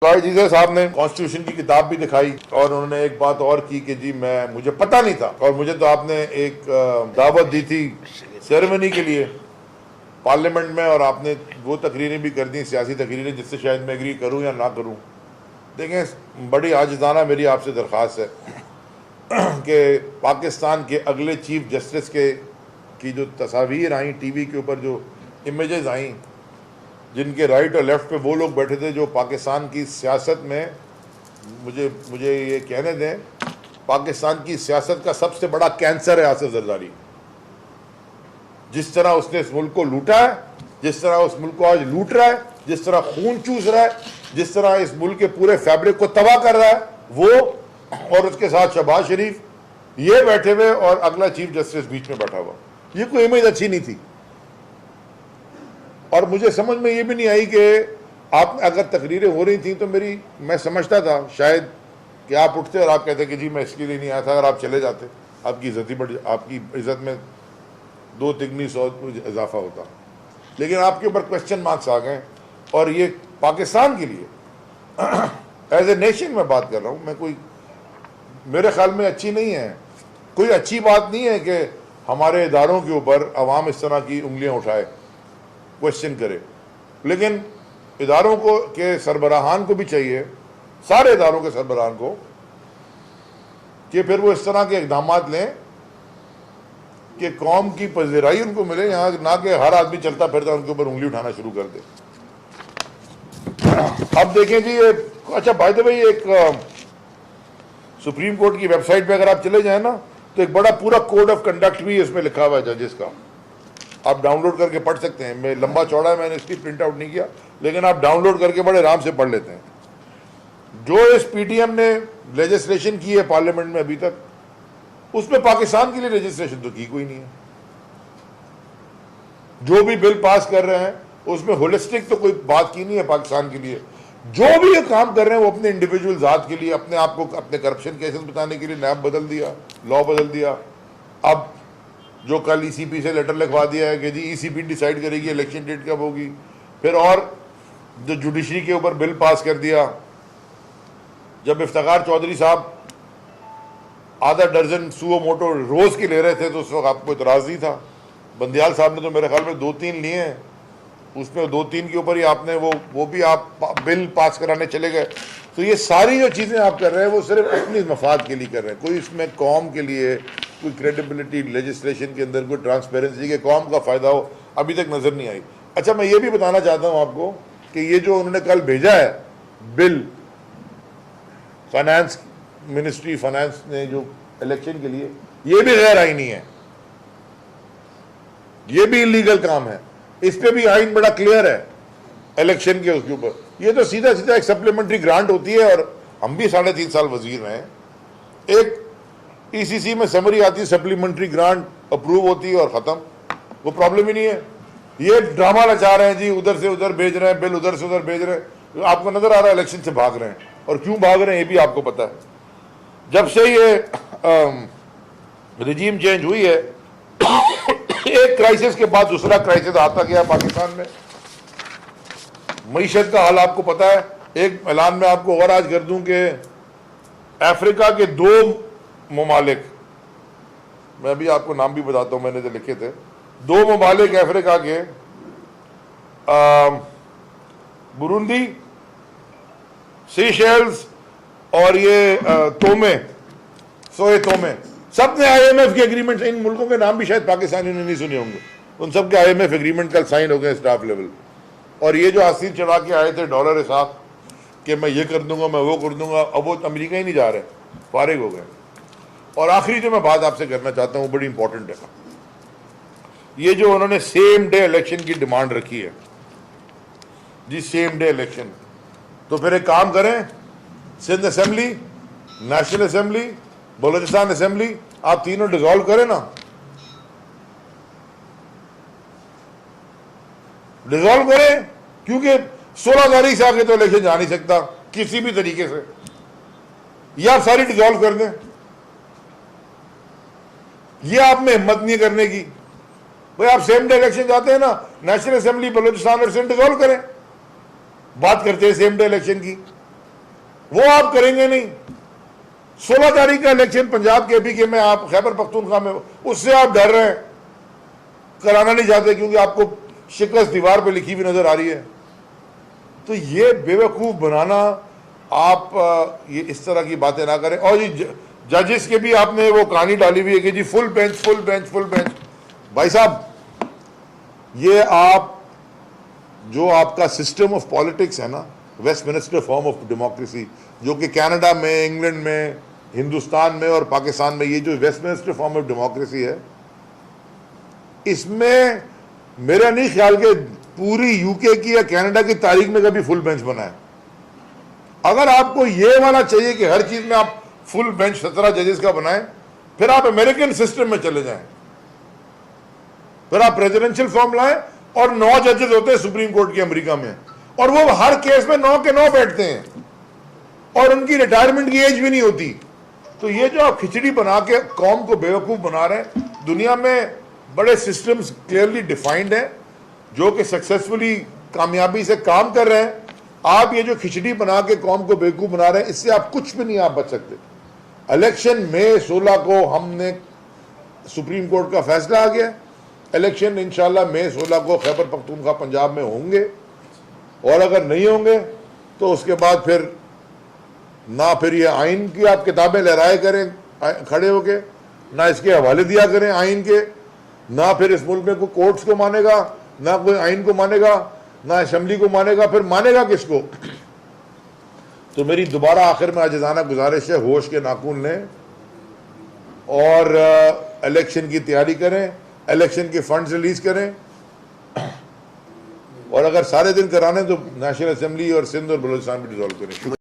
जीजा साहब ने कॉन्स्टिट्यूशन की किताब भी दिखाई और उन्होंने एक बात और की कि जी मुझे पता नहीं था और मुझे तो आपने एक दावत दी थी सेरेमनी के लिए पार्लियामेंट में और आपने वो तकरीरें भी कर दी, सियासी तकरीरें, जिससे शायद मैं एग्री करूं या ना करूं। देखें, बड़ी आजिज़ाना मेरी आपसे दरख्वास्त है कि पाकिस्तान के अगले चीफ जस्टिस की जो तस्वीर आई टीवी के ऊपर, जो इमेजेस आई, जिनके राइट और लेफ्ट पे वो लोग बैठे थे जो पाकिस्तान की सियासत में, मुझे ये कहने दें, पाकिस्तान की सियासत का सबसे बड़ा कैंसर है आसिफ जरदारी। जिस तरह उसने इस मुल्क को लूटा है, जिस तरह उस मुल्क को आज लूट रहा है, जिस तरह खून चूस रहा है, जिस तरह इस मुल्क के पूरे फैब्रिक को तबाह कर रहा है वो, और उसके साथ शहबाज शरीफ ये बैठे हुए और अगला चीफ जस्टिस बीच में बैठा हुआ, ये कोई इमेज अच्छी नहीं थी। और मुझे समझ में ये भी नहीं आई कि आप अगर तकरीरें हो रही थी तो मैं समझता था शायद कि आप उठते और आप कहते कि जी मैं इसके लिए नहीं आया था, अगर आप चले जाते आपकी इज्जत में 2 तिगनी 100 इजाफा होता। लेकिन आपके ऊपर क्वेश्चन मार्क्स आ गए और ये पाकिस्तान के लिए एज ए नेशन में बात कर रहा हूँ मैं, कोई मेरे ख्याल में अच्छी नहीं है, कोई अच्छी बात नहीं है कि हमारे इदारों के ऊपर अवाम इस तरह की उंगलियां उठाए, क्वेश्चन करे। लेकिन इदारों को के सरबराहान को भी चाहिए, सारे इदारों के सरबराहान को, कि फिर वो इस तरह के इकदाम लें कि कौम की पज़ीराई उनको मिले, यहाँ ना कि हर आदमी चलता फिरता उनके ऊपर उंगली उठाना शुरू कर दे। अब देखें जी, अच्छा बाय द वे, एक सुप्रीम कोर्ट की वेबसाइट पे अगर आप चले जाएं ना तो एक बड़ा पूरा कोड ऑफ कंडक्ट भी इसमें लिखा हुआ है जजेस का, आप डाउनलोड करके पढ़ सकते हैं। मैं लंबा चौड़ा है, मैंने इसकी प्रिंट आउट नहीं किया, लेकिन आप डाउनलोड करके बड़े आराम से पढ़ लेते हैं। जो इस पीटीएम ने लेजिस्लेशन की है पार्लियामेंट में अभी तक, उसमें पाकिस्तान के लिए रजिस्ट्रेशन तो की कोई नहीं है। जो भी बिल पास कर रहे हैं उसमें होलिस्टिक तो कोई बात की नहीं है पाकिस्तान के लिए। जो भी ये काम कर रहे हैं वो अपने इंडिविजुअल जात के लिए, अपने आप को अपने करप्शन केसेस बताने के लिए नैब बदल दिया, लॉ बदल दिया। अब जो कल ईसीपी से लेटर लिखवा दिया है कि जी ईसीपी डिसाइड करेगी इलेक्शन डेट कब होगी, फिर और जो जुडिशरी के ऊपर बिल पास कर दिया। जब इफ्तिखार चौधरी साहब आधा दर्जन सुओ मोटो रोज के ले रहे थे तो उस वक्त आपको इतराज नहीं था। बंदियाल साहब ने तो मेरे ख्याल में 2-3 लिए हैं, उसमें 2-3 के ऊपर ही आपने वो भी आप बिल पास कराने चले गए। तो ये सारी जो चीज़ें आप कर रहे हैं वो सिर्फ अपनी मफाद के लिए कर रहे हैं, कोई इसमें कौम के लिए कोई क्रेडिबिलिटी लेजिस्लेशन के अंदर, कोई ट्रांसपेरेंसी के कौम का फ़ायदा हो अभी तक नज़र नहीं आई। अच्छा, मैं ये भी बताना चाहता हूँ आपको कि ये जो उन्होंने कल भेजा है बिल, फाइनेंस मिनिस्ट्री फाइनेंस ने जो इलेक्शन के लिए, ये भी गैर आईनी है, ये भी इलीगल काम है। इस पे भी आइन बड़ा क्लियर है इलेक्शन के उसके ऊपर। ये तो सीधा सीधा एक सप्लीमेंट्री ग्रांट होती है, और हम भी 3.5 साल वजीर रहे हैं। एक ईसीसी में समरी आती है, सप्लीमेंट्री ग्रांट अप्रूव होती है और खत्म, वो प्रॉब्लम ही नहीं है। ये ड्रामा रचा रहे हैं जी, उधर से उधर भेज रहे हैं बिल, उधर से उधर भेज रहे हैं। आपको नजर आ रहा है इलेक्शन से भाग रहे हैं, और क्यों भाग रहे हैं ये भी आपको पता है। जब से ये रिजीम चेंज हुई है एक क्राइसिस के बाद दूसरा क्राइसिस आता गया पाकिस्तान में। मईशत का हाल आपको पता है। एक ऐलान में आपको और आज कर दूं कि अफ्रीका के 2 ममालिक, मैं भी आपको नाम भी बताता हूं, मैंने जो लिखे थे, 2 ममालिक अफ्रीका के, बुरुंदी, सीशेल्स और ये तोमे, सब ने आईएमएफ के एग्रीमेंट, इन मुल्कों के नाम भी शायद पाकिस्तानी ने नहीं सुने होंगे, उन सब के आईएमएफ एग्रीमेंट कल साइन हो गए स्टाफ लेवल। और ये जो आसिर चढ़ा के आए थे डॉलर हिसाब कि मैं ये कर दूंगा, मैं वो कर दूंगा, अब वो अमेरिका ही नहीं जा रहे, फारिग हो गए। और आखिरी जो मैं बात आपसे करना चाहता हूँ बड़ी इंपॉर्टेंट है, ये जो उन्होंने सेम डे इलेक्शन की डिमांड रखी है जी, सेम डे इलेक्शन। तो फिर एक काम करें, Sindh assembly, national assembly, Balochistan assembly, आप तीनों डिसॉल्व करें ना, डिसॉल्व करें, क्योंकि 16 तारीख से आगे तो इलेक्शन जा नहीं सकता किसी भी तरीके से, या आप सारी डिसॉल्व कर दें। ये आप में हिम्मत नहीं करने की भाई, आप सेम डे इलेक्शन जाते हैं ना, नेशनल असेंबली बलूचिस्तान और सिंध डिसॉल्व करें, बात करते हैं सेम डे इलेक्शन की। वो आप करेंगे नहीं। 16 तारीख का इलेक्शन पंजाब के PK में, आप खैबर पख्तूनख्वा में, उससे आप डर रहे हैं, कराना नहीं चाहते क्योंकि आपको शिकस्त दीवार पे लिखी हुई नजर आ रही है। तो ये बेवकूफ बनाना, आप ये इस तरह की बातें ना करें। और ये जजेस के भी आपने वो कहानी डाली हुई है कि जी full bench full bench full bench. भाई साहब, ये आप जो आपका सिस्टम ऑफ पॉलिटिक्स है ना, वेस्टमिनिस्टर फॉर्म ऑफ डेमोक्रेसी, जो कि कनाडा में, इंग्लैंड में, हिंदुस्तान में और पाकिस्तान में ये जो वेस्टमिनिस्टर फॉर्म ऑफ डेमोक्रेसी है, इसमें मेरा नहीं ख्याल कि पूरी यूके की या कनाडा की तारीख में कभी फुल बेंच बना है। अगर आपको ये वाला चाहिए कि हर चीज में आप फुल बेंच 17 जजेस का बनाएं, फिर आप अमेरिकन सिस्टम में चले जाएं, फिर आप प्रेसिडेंशियल फॉर्म लाएं और 9 जजेस होते हैं सुप्रीम कोर्ट के अमेरिका में, और वो हर केस में 9 के 9 बैठते हैं और उनकी रिटायरमेंट की एज भी नहीं होती। तो ये जो आप खिचड़ी बना के कौम को बेवकूफ बना रहे हैं, दुनिया में बड़े सिस्टम्स क्लियरली डिफाइंड हैं जो कि सक्सेसफुली कामयाबी से काम कर रहे हैं। आप ये जो खिचड़ी बना के कौम को बेवकूफ बना रहे हैं, इससे आप कुछ भी नहीं आप बच सकते। इलेक्शन मई 16 को हमने, सुप्रीम कोर्ट का फैसला आ गया, इलेक्शन इंशाल्लाह मई 16 को खैबर पख्तूनख्वा पंजाब में होंगे, और अगर नहीं होंगे तो उसके बाद फिर ना फिर ये आइन की आप किताबें लहराए करें खड़े होके, ना इसके हवाले दिया करें आइन के, ना फिर इस मुल्क में कोई कोर्ट्स को मानेगा, ना कोई आइन को मानेगा, ना असेंबली को मानेगा, फिर मानेगा किसको। तो मेरी दोबारा आखिर में आजिज़ाना गुजारिश है, होश के नाखून लें और इलेक्शन की तैयारी करें, इलेक्शन के फंड्स रिलीज करें, और अगर सारे दिन कराने तो नेशनल असेंबली और सिंध और बलूचिस्तान भी डिसॉल्व करें।